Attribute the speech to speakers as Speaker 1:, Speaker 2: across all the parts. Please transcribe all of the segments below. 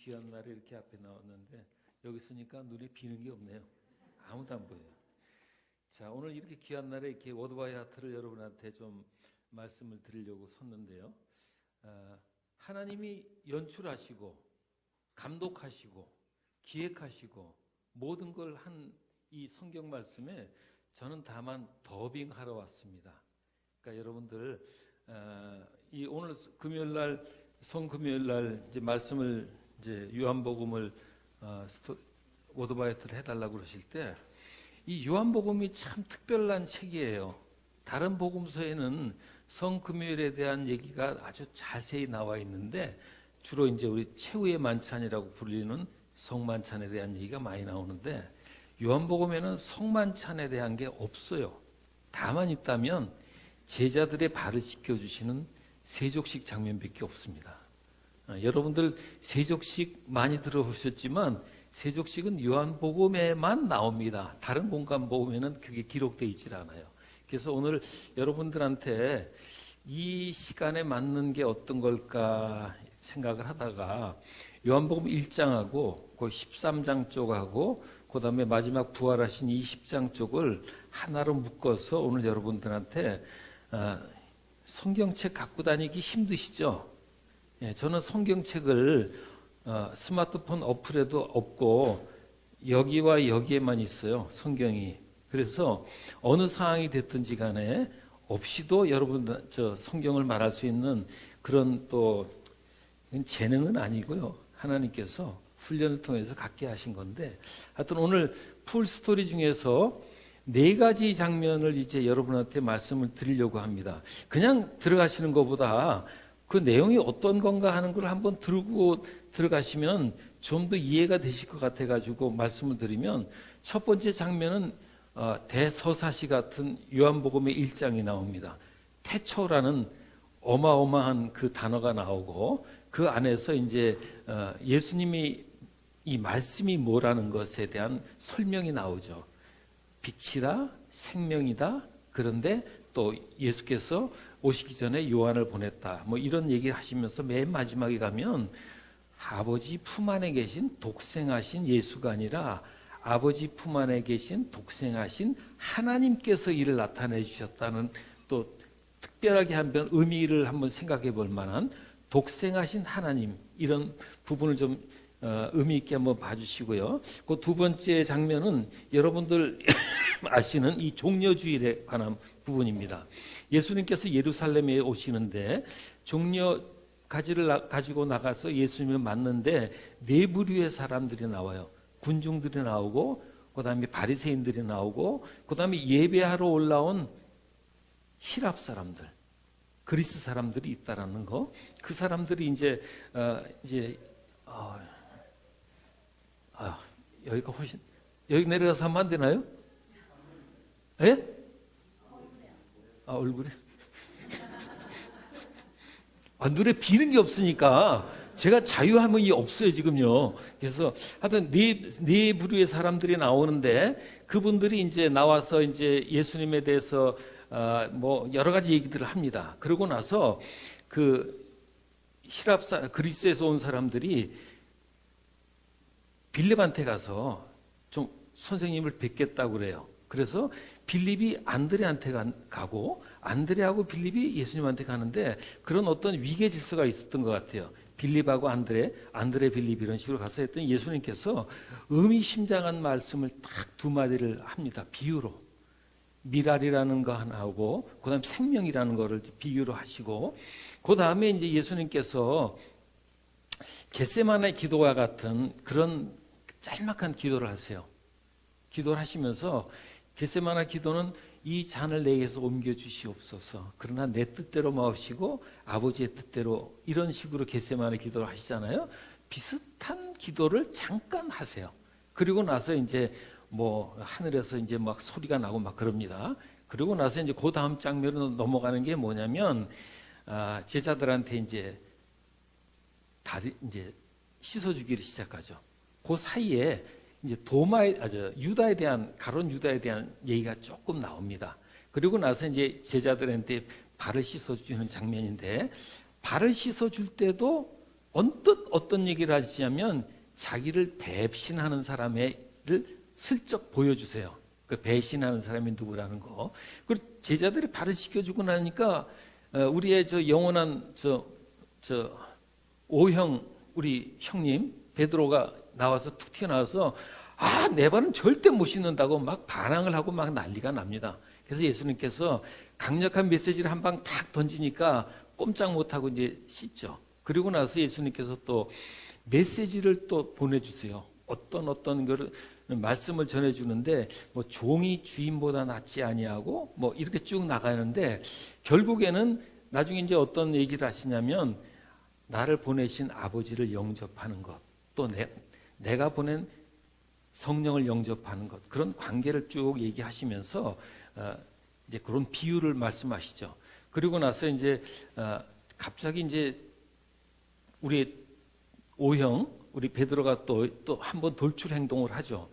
Speaker 1: 귀한 날에 이렇게 앞에 나왔는데 여기 서니까 눈에 비는 게 없네요. 아무도 안 보여요. 자, 오늘 이렇게 귀한 날에 이렇게 워드바이 하트를 여러분한테 좀 말씀을 드리려고 섰는데요. 하나님이 연출하시고 감독하시고 기획하시고 모든 걸 한 이 성경 말씀에 저는 다만 더빙하러 왔습니다. 그러니까 여러분들 이 오늘 금요일 날 성금요일 날 이제 말씀을 이제 요한복음을 워드바이트를 해달라고 그러실 때 이 요한복음이 참 특별한 책이에요. 다른 복음서에는 성금요일에 대한 얘기가 아주 자세히 나와 있는데 주로 이제 우리 최후의 만찬이라고 불리는 성만찬에 대한 얘기가 많이 나오는데 요한복음에는 성만찬에 대한 게 없어요. 다만 있다면 제자들의 발을 씻겨주시는 세족식 장면밖에 없습니다. 여러분들 세족식 많이 들어보셨지만 세족식은 요한복음에만 나옵니다. 다른 공간복음에는 그게 기록되어 있질 않아요. 그래서 오늘 여러분들한테 이 시간에 맞는 게 어떤 걸까 생각을 하다가 요한복음 1장하고 그 13장 쪽하고 그 다음에 마지막 부활하신 20장 쪽을 하나로 묶어서 오늘 여러분들한테 성경책 갖고 다니기 힘드시죠? 예, 저는 성경책을 스마트폰 어플에도 없고 여기와 여기에만 있어요. 성경이. 그래서 어느 상황이 됐든지 간에 없이도 여러분 저 성경을 말할 수 있는 그런 또 재능은 아니고요. 하나님께서 훈련을 통해서 갖게 하신 건데 하여튼 오늘 풀스토리 중에서 4가지 장면을 이제 여러분한테 말씀을 드리려고 합니다. 그냥 들어가시는 것보다 그 내용이 어떤 건가 하는 걸 한번 들고 들어가시면 좀 더 이해가 되실 것 같아가지고 말씀을 드리면 첫 번째 장면은 대서사시 같은 요한복음의 1장이 나옵니다. 태초라는 어마어마한 그 단어가 나오고 그 안에서 이제 예수님이 이 말씀이 뭐라는 것에 대한 설명이 나오죠. 빛이라 생명이다. 그런데 또 예수께서 오시기 전에 요한을 보냈다. 뭐 이런 얘기를 하시면서 맨 마지막에 가면 아버지 품 안에 계신 독생하신 예수가 아니라 아버지 품 안에 계신 독생하신 하나님께서 이를 나타내 주셨다는 또 특별하게 한번 의미를 한번 생각해 볼 만한 독생하신 하나님 이런 부분을 좀 의미 있게 한번 봐주시고요. 그 두 번째 장면은 여러분들 아시는 이 종려주일에 관한 부분입니다. 예수님께서 예루살렘에 오시는데 종려 가지를 가지고 나가서 예수님을 맞는데 4부류의 사람들이 나와요. 군중들이 나오고 그 다음에 바리새인들이 나오고 그 다음에 예배하러 올라온 히랍 사람들 그리스 사람들이 있다라는 거. 그 사람들이 여기가 훨씬 여기 내려가서 하면 안 되나요? 예? 얼굴에 눈에 비는 게 없으니까 제가 자유함이 없어요 지금요. 그래서 하여튼 네 부류의 사람들이 나오는데 그분들이 이제 나와서 이제 예수님에 대해서 뭐 여러 가지 얘기들을 합니다. 그러고 나서 그 그리스에서 온 사람들이 빌립한테 가서 좀 선생님을 뵙겠다고 그래요. 그래서 빌립이 안드레한테 가고 안드레하고 빌립이 예수님한테 가는데 그런 어떤 위계 질서가 있었던 것 같아요. 빌립하고 안드레 빌립 이런 식으로 가서 했더니 예수님께서 의미심장한 말씀을 딱 2마디를 합니다. 비유로. 미랄이라는 거 하나 하고 그 다음에 생명이라는 거를 비유로 하시고 그 다음에 이제 예수님께서 겟세마네 기도와 같은 그런 짤막한 기도를 하세요. 기도를 하시면서 겟세마네 기도는 이 잔을 내게서 옮겨주시옵소서. 그러나 내 뜻대로 마옵시고 아버지의 뜻대로 이런 식으로 겟세마네 기도를 하시잖아요. 비슷한 기도를 잠깐 하세요. 그리고 나서 이제 뭐 하늘에서 이제 막 소리가 나고 막 그럽니다. 그리고 나서 이제 그 다음 장면으로 넘어가는 게 뭐냐면 제자들한테 이제 다리 이제 씻어주기를 시작하죠. 그 사이에 이제 유다에 대한 가론 유다에 대한 얘기가 조금 나옵니다. 그리고 나서 이제 제자들한테 발을 씻어주는 장면인데 발을 씻어줄 때도 언뜻 어떤 얘기를 하시냐면 자기를 배신하는 사람을 슬쩍 보여주세요. 그 배신하는 사람이 누구라는 거. 그리고 제자들이 발을 씻겨주고 나니까 우리의 저 영원한 오형 우리 형님 베드로가 나와서 툭 튀어나와서 내 발은 절대 못 씻는다고 막 반항을 하고 막 난리가 납니다. 그래서 예수님께서 강력한 메시지를 한 방 탁 던지니까 꼼짝 못하고 이제 씻죠. 그리고 나서 예수님께서 또 메시지를 또 보내주세요. 어떤 거를 말씀을 전해주는데 뭐 종이 주인보다 낫지 아니하고 뭐 이렇게 쭉 나가는데 결국에는 나중에 이제 어떤 얘기를 하시냐면 나를 보내신 아버지를 영접하는 것, 또 내가 보낸 성령을 영접하는 것, 그런 관계를 쭉 얘기하시면서 이제 그런 비유를 말씀하시죠. 그리고 나서 이제 갑자기 이제 우리 오형 우리 베드로가 또 한 번 돌출 행동을 하죠.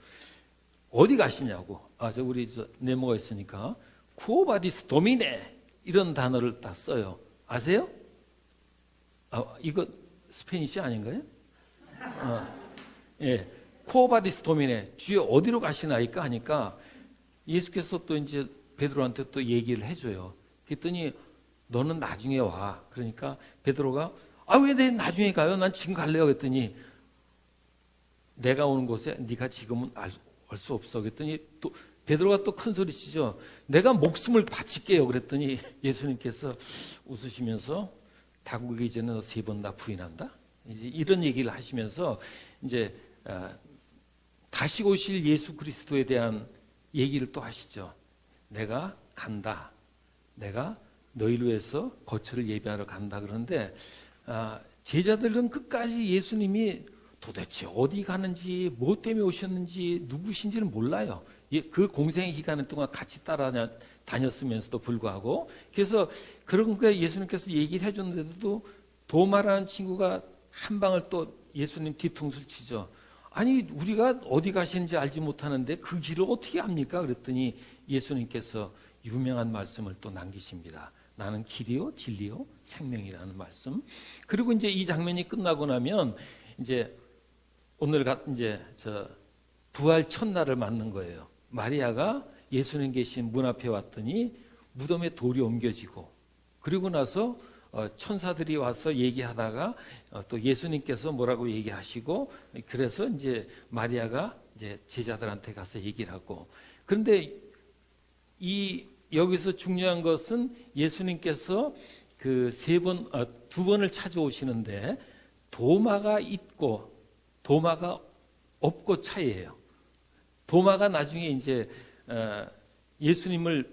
Speaker 1: 어디 가시냐고. 우리 네모가 있으니까 쿠오바디스 도미네 이런 단어를 딱 써요. 아세요? 이거 스페니시 아닌가요? 예, 쿠오바디스 도미네 주여 어디로 가시나이까 하니까 예수께서 또 이제 베드로한테 또 얘기를 해줘요. 그랬더니 너는 나중에 와. 그러니까 베드로가 왜 내 나중에 가요? 난 지금 갈래요. 그랬더니 내가 오는 곳에 네가 지금은 알 수 없어. 그랬더니 또 베드로가 또 큰 소리 치죠. 내가 목숨을 바칠게요. 그랬더니 예수님께서 웃으시면서 다구기 전에 너 3번 나 부인한다. 이제 이런 얘기를 하시면서 이제 다시 오실 예수 그리스도에 대한 얘기를 또 하시죠. 내가 간다. 내가 너희를 위해서 거처를 예비하러 간다. 그런데 제자들은 끝까지 예수님이 도대체 어디 가는지 뭐 때문에 오셨는지 누구신지는 몰라요. 그 공생의 기간 동안 같이 따라다녔으면서도 불구하고 그래서 그런 거 예수님께서 얘기를 해줬는데도 도마라는 친구가 한 방을 또 예수님 뒤통수를 치죠. 아니 우리가 어디 가시는지 알지 못하는데 그 길을 어떻게 압니까? 그랬더니 예수님께서 유명한 말씀을 또 남기십니다. 나는 길이요 진리요 생명이라는 말씀. 그리고 이제 이 장면이 끝나고 나면 이제 오늘 이제 부활 첫날을 맞는 거예요. 마리아가 예수님 계신 문 앞에 왔더니 무덤에 돌이 옮겨지고 그리고 나서 천사들이 와서 얘기하다가 또 예수님께서 뭐라고 얘기하시고 그래서 이제 마리아가 이제 제자들한테 가서 얘기를 하고 그런데 여기서 중요한 것은 예수님께서 그 2번을 찾아오시는데 도마가 있고 도마가 없고 차이예요. 도마가 나중에 이제 예수님을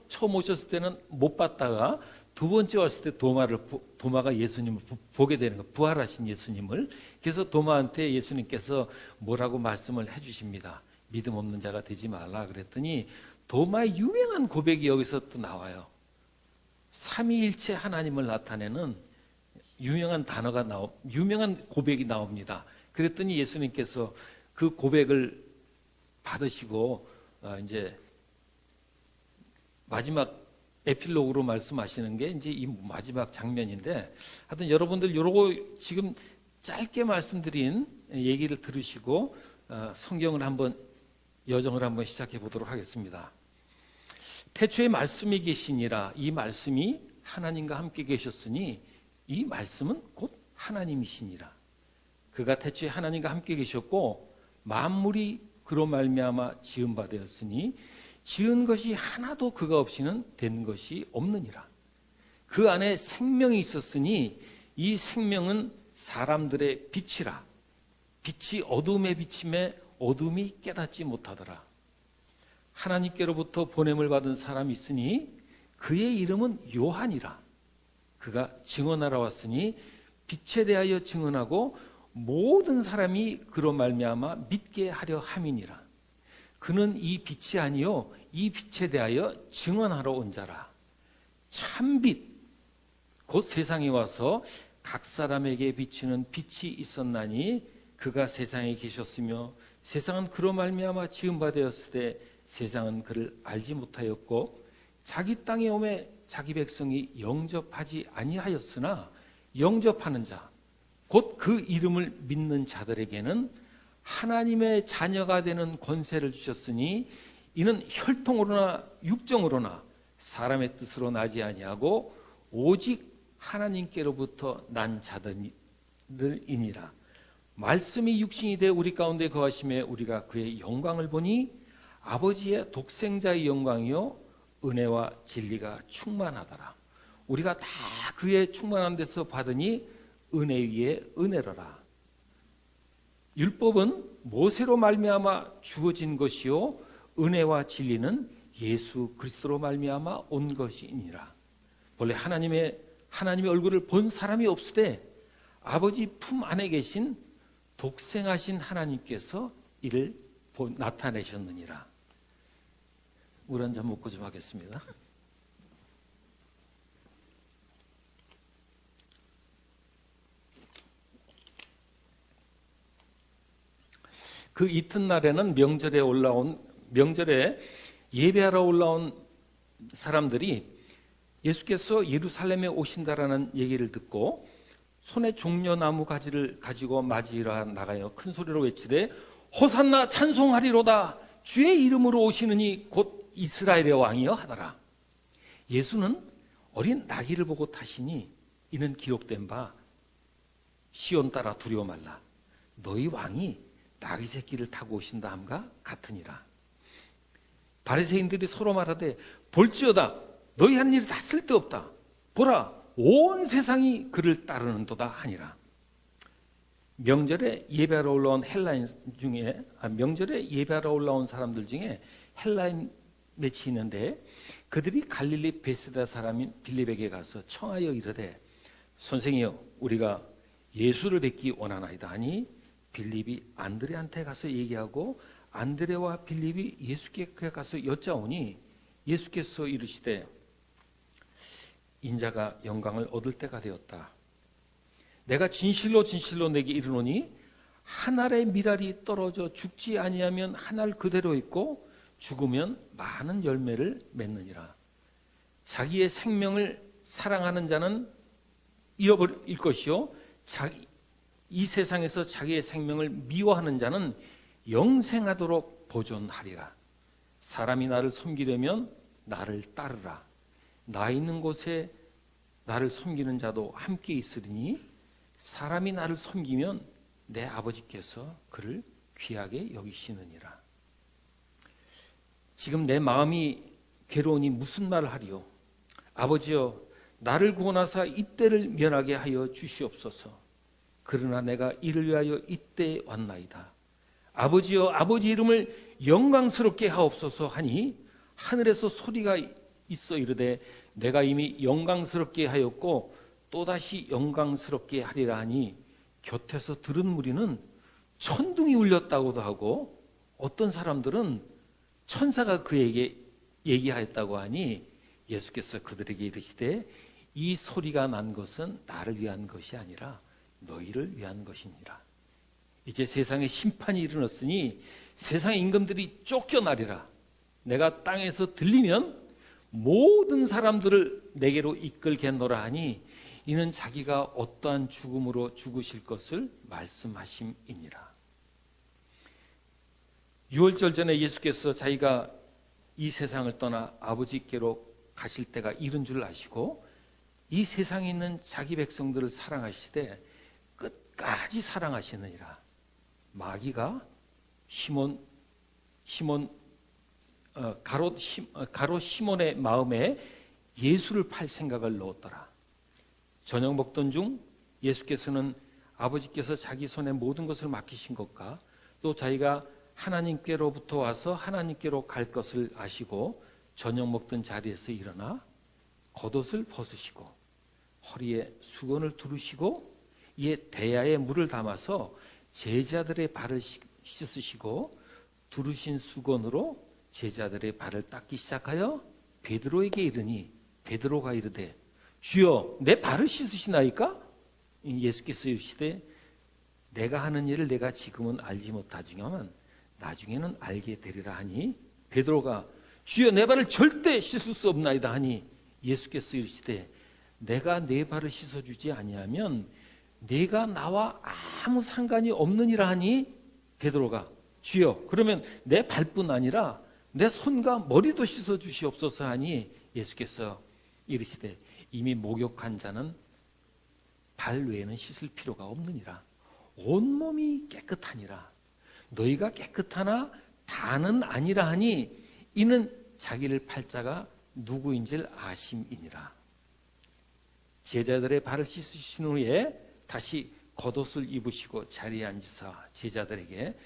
Speaker 1: 처음 오셨을 때는 못 봤다가 두 번째 왔을 때 도마가 예수님을 보게 되는 거예요. 부활하신 예수님을. 그래서 도마한테 예수님께서 뭐라고 말씀을 해주십니다. 믿음 없는 자가 되지 말라 그랬더니 도마의 유명한 고백이 여기서 또 나와요. 삼위일체 하나님을 나타내는 유명한 유명한 고백이 나옵니다. 그랬더니 예수님께서 그 고백을 받으시고 이제 마지막 에필로그로 말씀하시는 게 이제 이 마지막 장면인데 하여튼 여러분들 요러고 지금 짧게 말씀드린 얘기를 들으시고 성경을 여정을 한번 시작해 보도록 하겠습니다. 태초에 말씀이 계시니라. 이 말씀이 하나님과 함께 계셨으니 이 말씀은 곧 하나님이시니라. 그가 태초에 하나님과 함께 계셨고 만물이 그로 말미암아 지은 바 되었으니 지은 것이 하나도 그가 없이는 된 것이 없느니라. 그 안에 생명이 있었으니 이 생명은 사람들의 빛이라. 빛이 어둠에 비침에 어둠이 깨닫지 못하더라. 하나님께로부터 보냄을 받은 사람이 있으니 그의 이름은 요한이라. 그가 증언하러 왔으니 빛에 대하여 증언하고 모든 사람이 그로 말미암아 믿게 하려 함이니라. 그는 이 빛이 아니요 이 빛에 대하여 증언하러 온 자라. 참빛 곧 세상에 와서 각 사람에게 비추는 빛이 있었나니 그가 세상에 계셨으며 세상은 그로 말미암아 지은 바 되었을 때 세상은 그를 알지 못하였고 자기 땅에 오매 자기 백성이 영접하지 아니하였으나 영접하는 자, 곧 그 이름을 믿는 자들에게는 하나님의 자녀가 되는 권세를 주셨으니 이는 혈통으로나 육정으로나 사람의 뜻으로 나지 아니하고 오직 하나님께로부터 난 자들이니라. 말씀이 육신이 돼 우리 가운데 거하심에 우리가 그의 영광을 보니 아버지의 독생자의 영광이요 은혜와 진리가 충만하더라. 우리가 다 그의 충만한 데서 받으니 은혜 위에 은혜로라. 율법은 모세로 말미암아 주어진 것이요 은혜와 진리는 예수 그리스도로 말미암아 온 것이니라. 본래 하나님의 얼굴을 본 사람이 없으되 아버지 품 안에 계신 독생하신 하나님께서 이를 나타내셨느니라. 물 한 잔 먹고 좀 하겠습니다. 그 이튿날에는 명절에 예배하러 올라온 사람들이 예수께서 예루살렘에 오신다라는 얘기를 듣고 손에 종려나무 가지를 가지고 맞이하러 나가요. 큰 소리로 외치되 호산나 찬송하리로다. 주의 이름으로 오시느니 곧 이스라엘의 왕이여 하더라. 예수는 어린 나귀를 보고 타시니 이는 기록된 바 시온 따라 두려워 말라. 너희 왕이 나귀 새끼를 타고 오신다 함과 같으니라. 바리새인들이 서로 말하되 볼지어다 너희 하는 일이 다 쓸데없다. 보라 온 세상이 그를 따르는도다 하니라. 명절에 예배하러 올라온 사람들 중에 헬라인 맺이 있는데 그들이 갈릴리 베세다 사람인 빌립에게 가서 청하여 이르되 선생이여 우리가 예수를 뵙기 원하나이다 하니 빌립이 안드레한테 가서 얘기하고 안드레와 빌립이 예수께 가서 여짜오니 예수께서 이르시되 인자가 영광을 얻을 때가 되었다. 내가 진실로 진실로 내게 이르노니 한 알의 밀알이 떨어져 죽지 아니하면 한 알 그대로 있고 죽으면 많은 열매를 맺느니라. 자기의 생명을 사랑하는 자는 잃어버릴 것이요 이 세상에서 자기의 생명을 미워하는 자는 영생하도록 보존하리라. 사람이 나를 섬기려면 나를 따르라. 나 있는 곳에 나를 섬기는 자도 함께 있으리니 사람이 나를 섬기면 내 아버지께서 그를 귀하게 여기시느니라. 지금 내 마음이 괴로우니 무슨 말을 하리요? 아버지여 나를 구원하사 이때를 면하게 하여 주시옵소서. 그러나 내가 이를 위하여 이때에 왔나이다. 아버지여 아버지 이름을 영광스럽게 하옵소서 하니 하늘에서 소리가 있어 이르되 내가 이미 영광스럽게 하였고 또다시 영광스럽게 하리라 하니 곁에서 들은 무리는 천둥이 울렸다고도 하고 어떤 사람들은 천사가 그에게 얘기하였다고 하니 예수께서 그들에게 이르시되 이 소리가 난 것은 나를 위한 것이 아니라 너희를 위한 것이니라. 이제 세상에 심판이 이르렀으니 세상의 임금들이 쫓겨나리라. 내가 땅에서 들리면 모든 사람들을 내게로 이끌겠노라 하니 이는 자기가 어떠한 죽음으로 죽으실 것을 말씀하심이니라. 유월절 전에 예수께서 자기가 이 세상을 떠나 아버지께로 가실 때가 이른 줄 아시고 이 세상에 있는 자기 백성들을 사랑하시되 끝까지 사랑하시느니라. 마귀가 가롯 시몬의 마음에 예수를 팔 생각을 넣었더라. 저녁 먹던 중 예수께서는 아버지께서 자기 손에 모든 것을 맡기신 것과 또 자기가 하나님께로부터 와서 하나님께로 갈 것을 아시고 저녁 먹던 자리에서 일어나 겉옷을 벗으시고 허리에 수건을 두르시고 이에 대야에 물을 담아서 제자들의 발을 씻으시고 두르신 수건으로 제자들의 발을 닦기 시작하여 베드로에게 이르니 베드로가 이르되 주여 내 발을 씻으시나이까? 예수께서 이르시되 내가 하는 일을 내가 지금은 알지 못하지만 나중에는 알게 되리라 하니 베드로가 주여 내 발을 절대 씻을 수 없나이다 하니 예수께서 이르시되 내가 내 발을 씻어주지 아니하면 네가 나와 아무 상관이 없느니라 하니 베드로가 주여 그러면 내 발뿐 아니라 내 손과 머리도 씻어주시옵소서 하니 예수께서 이르시되 이미 목욕한 자는 발 외에는 씻을 필요가 없느니라. 온몸이 깨끗하니라. 너희가 깨끗하나 다는 아니라 하니 이는 자기를 팔자가 누구인지를 아심이니라. 제자들의 발을 씻으신 후에 다시 겉옷을 입으시고 자리에 앉으사 제자들에게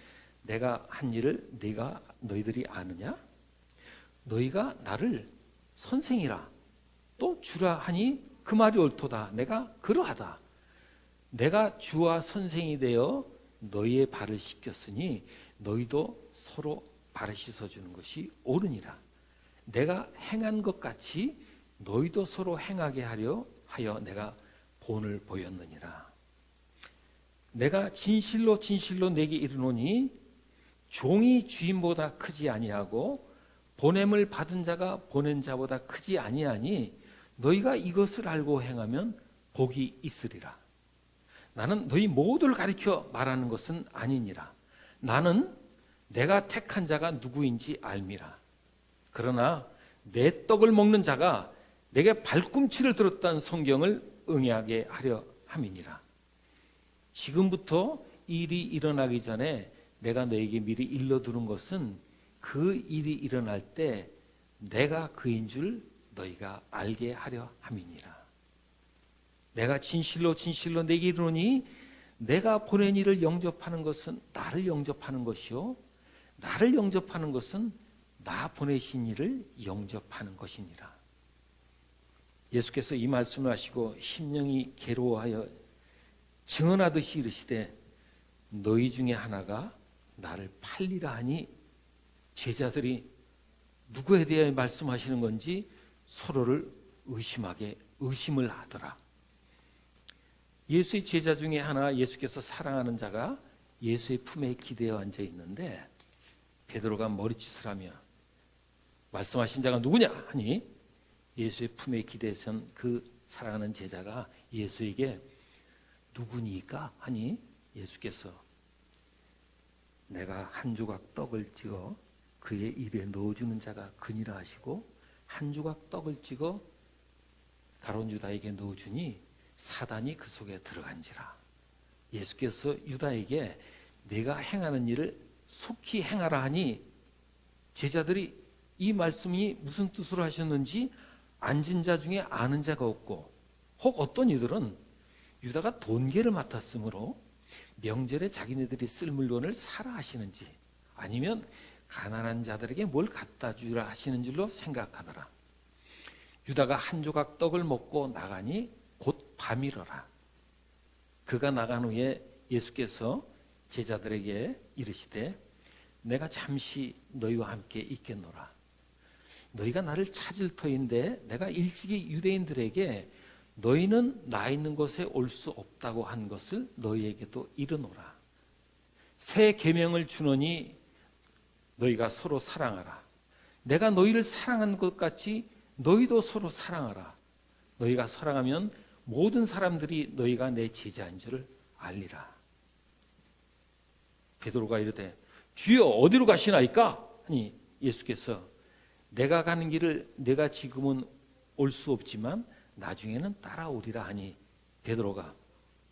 Speaker 1: 내가 한 일을 너희들이 아느냐? 너희가 나를 선생이라 또 주라 하니 그 말이 옳도다. 내가 그러하다. 내가 주와 선생이 되어 너희의 발을 씻겼으니 너희도 서로 발을 씻어주는 것이 옳으니라. 내가 행한 것 같이 너희도 서로 행하게 하려 하여 내가 본을 보였느니라. 내가 진실로 진실로 내게 이르노니 종이 주인보다 크지 아니하고 보냄을 받은 자가 보낸 자보다 크지 아니하니 너희가 이것을 알고 행하면 복이 있으리라. 나는 너희 모두를 가리켜 말하는 것은 아니니라. 나는 내가 택한 자가 누구인지 알미라. 그러나 내 떡을 먹는 자가 내게 발꿈치를 들었다는 성경을 응하게 하려 함이니라. 지금부터 일이 일어나기 전에 내가 너에게 미리 일러두는 것은 그 일이 일어날 때 내가 그인 줄 너희가 알게 하려 함이니라. 내가 진실로 진실로 내게 이르노니 내가 보낸 이를 영접하는 것은 나를 영접하는 것이요 나를 영접하는 것은 나 보내신 이를 영접하는 것이니라. 예수께서 이 말씀을 하시고 심령이 괴로워하여 증언하듯이 이르시되 너희 중에 하나가 나를 팔리라 하니 제자들이 누구에 대해 말씀하시는 건지 서로를 의심을 하더라. 예수의 제자 중에 하나 예수께서 사랑하는 자가 예수의 품에 기대어 앉아 있는데 베드로가 머리짓을 하며 말씀하신 자가 누구냐 하니 예수의 품에 기대선 그 사랑하는 제자가 예수에게 누구니까 하니 예수께서 내가 한 조각 떡을 찍어 그의 입에 넣어주는 자가 그니라 하시고 한 조각 떡을 찍어 가룟 유다에게 넣어주니 사단이 그 속에 들어간지라. 예수께서 유다에게 내가 행하는 일을 속히 행하라 하니 제자들이 이 말씀이 무슨 뜻으로 하셨는지 앉은 자 중에 아는 자가 없고 혹 어떤 이들은 유다가 돈계를 맡았으므로 명절에 자기네들이 쓸 물건을 사라 하시는지 아니면 가난한 자들에게 뭘 갖다 주라 하시는 줄로 생각하더라. 유다가 한 조각 떡을 먹고 나가니 곧 밤이러라. 그가 나간 후에 예수께서 제자들에게 이르시되 내가 잠시 너희와 함께 있겠노라. 너희가 나를 찾을 터인데 내가 일찍이 유대인들에게 너희는 나 있는 곳에 올 수 없다고 한 것을 너희에게도 이르노라. 새 계명을 주노니 너희가 서로 사랑하라. 내가 너희를 사랑한 것 같이 너희도 서로 사랑하라. 너희가 사랑하면 모든 사람들이 너희가 내 제자인 줄을 알리라. 베드로가 이르되 주여 어디로 가시나이까? 하니 예수께서 내가 가는 길을 내가 지금은 올 수 없지만 나중에는 따라오리라 하니 베드로가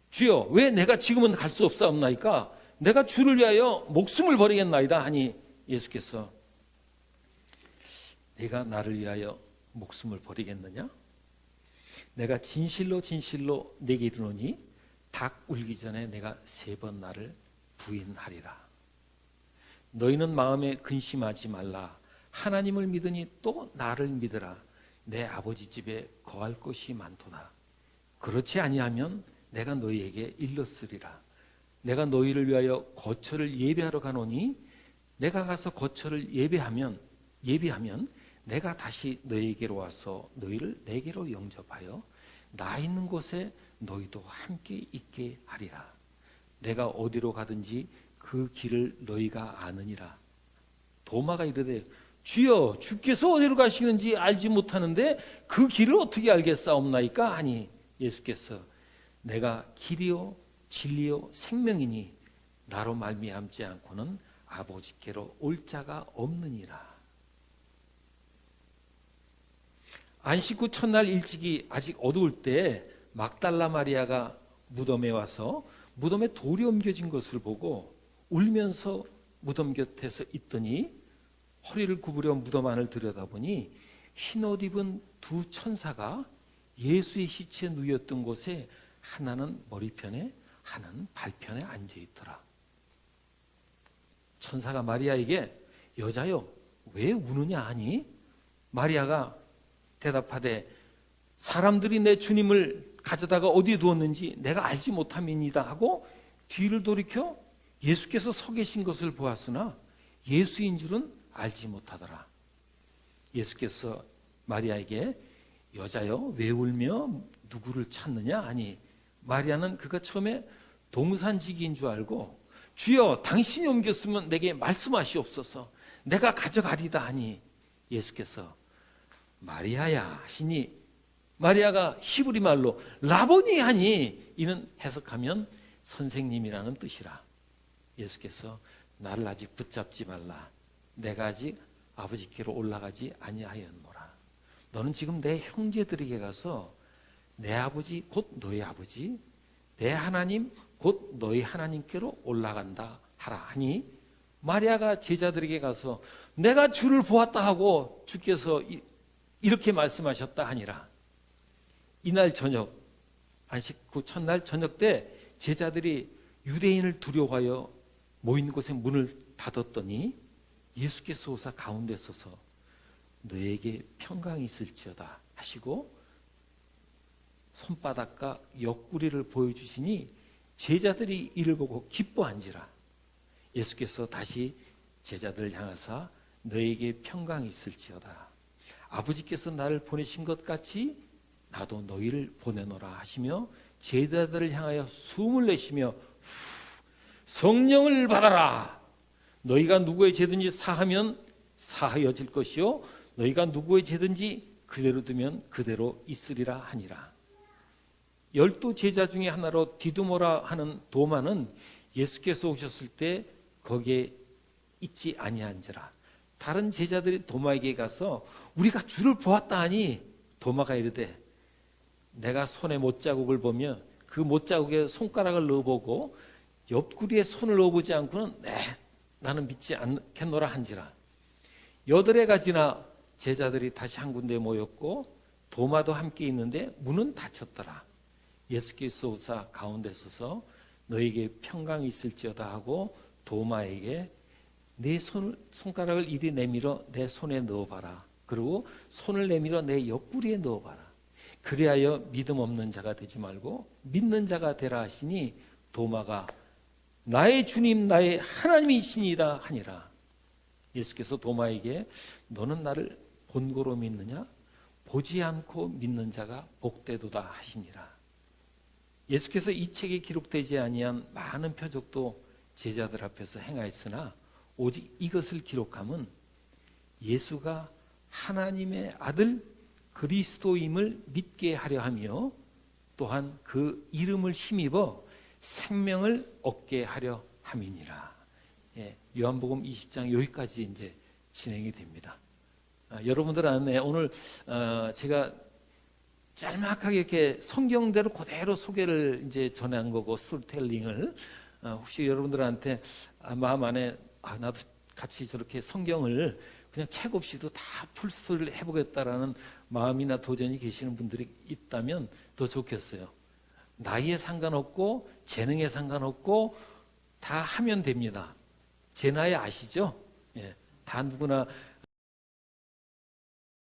Speaker 1: 주여 왜 내가 지금은 갈 수 없사옵나이까? 내가 주를 위하여 목숨을 버리겠나이다 하니 예수께서 내가 나를 위하여 목숨을 버리겠느냐? 내가 진실로 진실로 내게 이르노니 닭 울기 전에 내가 3번 나를 부인하리라. 너희는 마음에 근심하지 말라. 하나님을 믿으니 또 나를 믿으라. 내 아버지 집에 거할 것이 많도다. 그렇지 아니하면 내가 너희에게 일렀으리라. 내가 너희를 위하여 거처를 예배하러 가노니 내가 가서 거처를 예배하면 내가 다시 너희에게로 와서 너희를 내게로 영접하여 나 있는 곳에 너희도 함께 있게 하리라. 내가 어디로 가든지 그 길을 너희가 아느니라. 도마가 이르되 주여 주께서 어디로 가시는지 알지 못하는데 그 길을 어떻게 알겠사옵나이까 하니 예수께서 내가 길이요 진리요 생명이니 나로 말미암지 않고는 아버지께로 올 자가 없느니라. 안식 후 첫날 일찍이 아직 어두울 때 막달라 마리아가 무덤에 와서 무덤에 돌이 옮겨진 것을 보고 울면서 무덤 곁에서 있더니 허리를 구부려 무덤 안을 들여다보니 흰옷 입은 두 천사가 예수의 시체에 누였던 곳에 하나는 머리편에 하나는 발편에 앉아 있더라. 천사가 마리아에게 여자여 왜 우느냐 하니 마리아가 대답하되 사람들이 내 주님을 가져다가 어디에 두었는지 내가 알지 못함이니이다 하고 뒤를 돌이켜 예수께서 서 계신 것을 보았으나 예수인 줄은 알지 못하더라. 예수께서 마리아에게 여자여 왜 울며 누구를 찾느냐 하니 마리아는 그가 처음에 동산지기인 줄 알고 주여 당신이 옮겼으면 내게 말씀하시옵소서 내가 가져가리다 하니 예수께서 마리아야 하시니 마리아가 히브리 말로 라보니 하니 이는 해석하면 선생님이라는 뜻이라. 예수께서 나를 아직 붙잡지 말라. 내가 아직 아버지께로 올라가지 아니하였노라. 너는 지금 내 형제들에게 가서 내 아버지 곧 너희 아버지 내 하나님 곧 너희 하나님께로 올라간다 하라 하니 마리아가 제자들에게 가서 내가 주를 보았다 하고 주께서 이렇게 말씀하셨다 하니라. 이날 저녁 안식 후 첫날 저녁 때 제자들이 유대인을 두려워하여 모인 곳에 문을 닫았더니 예수께서 오사 가운데 서서 너에게 평강이 있을지어다 하시고 손바닥과 옆구리를 보여주시니 제자들이 이를 보고 기뻐한지라. 예수께서 다시 제자들을 향하사 너에게 평강이 있을지어다. 아버지께서 나를 보내신 것 같이 나도 너희를 보내노라 하시며 제자들을 향하여 숨을 내쉬며 성령을 받아라. 너희가 누구의 죄든지 사하면 사하여질 것이요 너희가 누구의 죄든지 그대로 두면 그대로 있으리라 하니라. 12 제자 중에 하나로 디두모라 하는 도마는 예수께서 오셨을 때 거기에 있지 아니한지라. 다른 제자들이 도마에게 가서 우리가 주를 보았다 하니 도마가 이르되 내가 손에 못자국을 보며 그 못자국에 손가락을 넣어보고 옆구리에 손을 넣어보지 않고는 나는 믿지 않겠노라 한지라. 8해가 지나 제자들이 다시 한 군데에 모였고 도마도 함께 있는데 문은 닫혔더라. 예수께서 오사 가운데 서서 너에게 평강이 있을지어다 하고 도마에게 내 손가락을 이리 내밀어 내 손에 넣어봐라. 그리고 손을 내밀어 내 옆구리에 넣어봐라. 그리하여 믿음 없는 자가 되지 말고 믿는 자가 되라 하시니 도마가 나의 주님 나의 하나님이시니이다 하니라. 예수께서 도마에게 너는 나를 본고로 믿느냐? 보지 않고 믿는 자가 복되도다 하시니라. 예수께서 이 책에 기록되지 아니한 많은 표적도 제자들 앞에서 행하였으나 오직 이것을 기록함은 예수가 하나님의 아들 그리스도임을 믿게 하려 하며 또한 그 이름을 힘입어 생명을 얻게 하려 함이니라. 요한복음 20장 여기까지 이제 진행이 됩니다. 여러분들은 오늘 제가 짤막하게 이렇게 성경대로 그대로 소개를 이제 전한 거고 스토리텔링을 혹시 여러분들한테 마음 안에 나도 같이 저렇게 성경을 그냥 책 없이도 다 풀스토리를 해보겠다라는 마음이나 도전이 계시는 분들이 있다면 더 좋겠어요. 나이에 상관없고 재능에 상관없고 다 하면 됩니다. 제 나이 아시죠? 다 누구나